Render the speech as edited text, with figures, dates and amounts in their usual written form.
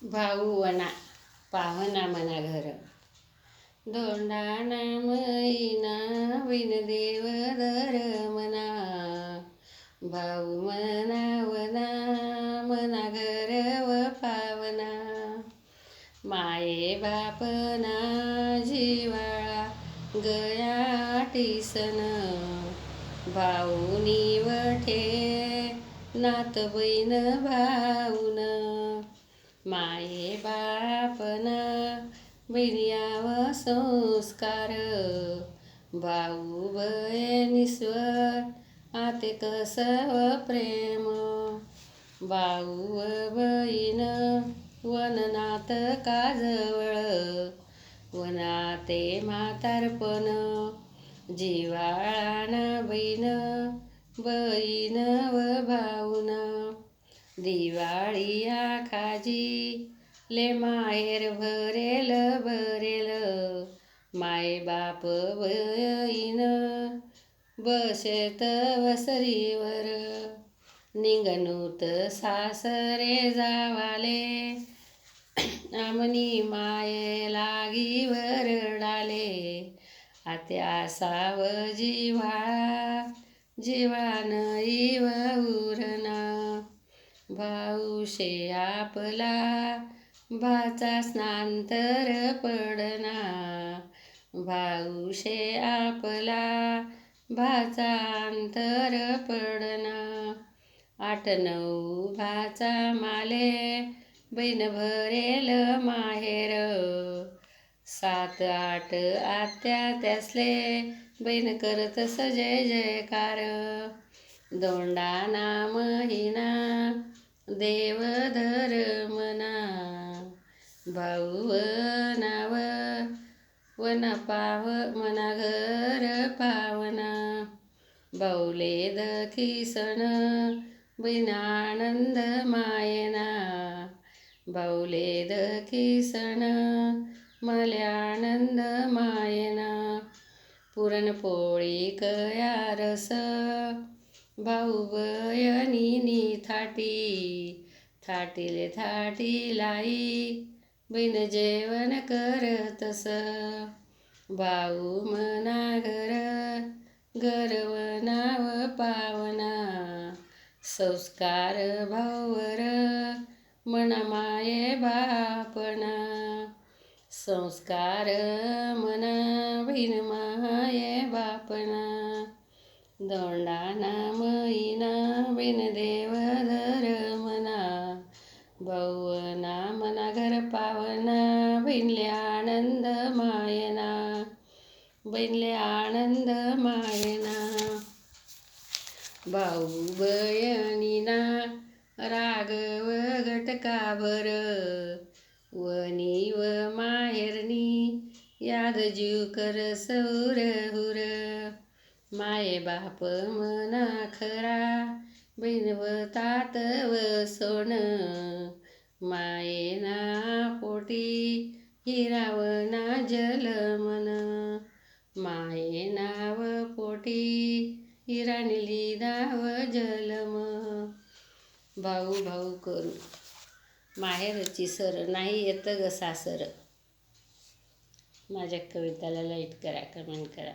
भाऊ वना पाहना मना घर, दोंडाना मैना विनदेव दर मना. भाऊ मना वना मना घर व पावना, माये बापना जिवाळा गया टिसन. भाऊ निवठे नात बहीण भाऊन, माये बापना बहिणीयाव संस्कार. भाऊ बहिणीस्वर आते कसव प्रेम, भाऊ व बहीण वननात काजवळ. वनाते म्हातारपण जिवाळाना बहीण, बहीण व भाऊन. दिवाळी आखाजी ले माहेर भरेल भरेल, माय बाप बहीण बसेत वसरीवर. निघणूत सासरे जावाले, आमनी माये लागी वरडाले. आत्या साव जिव्हाळा जिव्हाळान इव उरणा. भाऊशे आपला भाचा स्नांतर पडना, भाऊशे आपला भाचा अंतर पडना. 8-9 भाचा माले बहीण भरेल माहेर, 7-8 आत्या त्यासले बहीण करतस जय जयकार. दोंडाना महिना देव धर मना, भाऊ वनाव वना पाव मना घर पावना. भाऊले दखी सण बहीण आनंद मायना, भाऊले दखी सण मले आनंद मायना. पुरणपोळी कया रस भाऊ बहिणीनी थाटी, थाटीले थाटी लाई बहीण जेवण करतस. भाऊ मना घर घर वनाव पावना, संस्कार भाऊवर मना माये बापना. संस्कार मना बहीण माये बापना. दोंडाना मैना बहीण देव धर मना, भाऊ वना मना घर पावना. बहीणले आनंद मायना, बहीणले आनंद मायना. भाऊ बहिणीना रागव घटकाभर, वनी व माहेरनी याद जीव कर सौर हुर. माये बाप मना खरा बहीण व तात व सोन, मायेना पोटी हिरावना जलमन. मायेना व पोटी हिरानी लिदाव जलम. भाऊ भाऊ करू माहेरची सर, नाही येत ग सासर. माझ्या कविताला लाईक करा, कमेंट करा.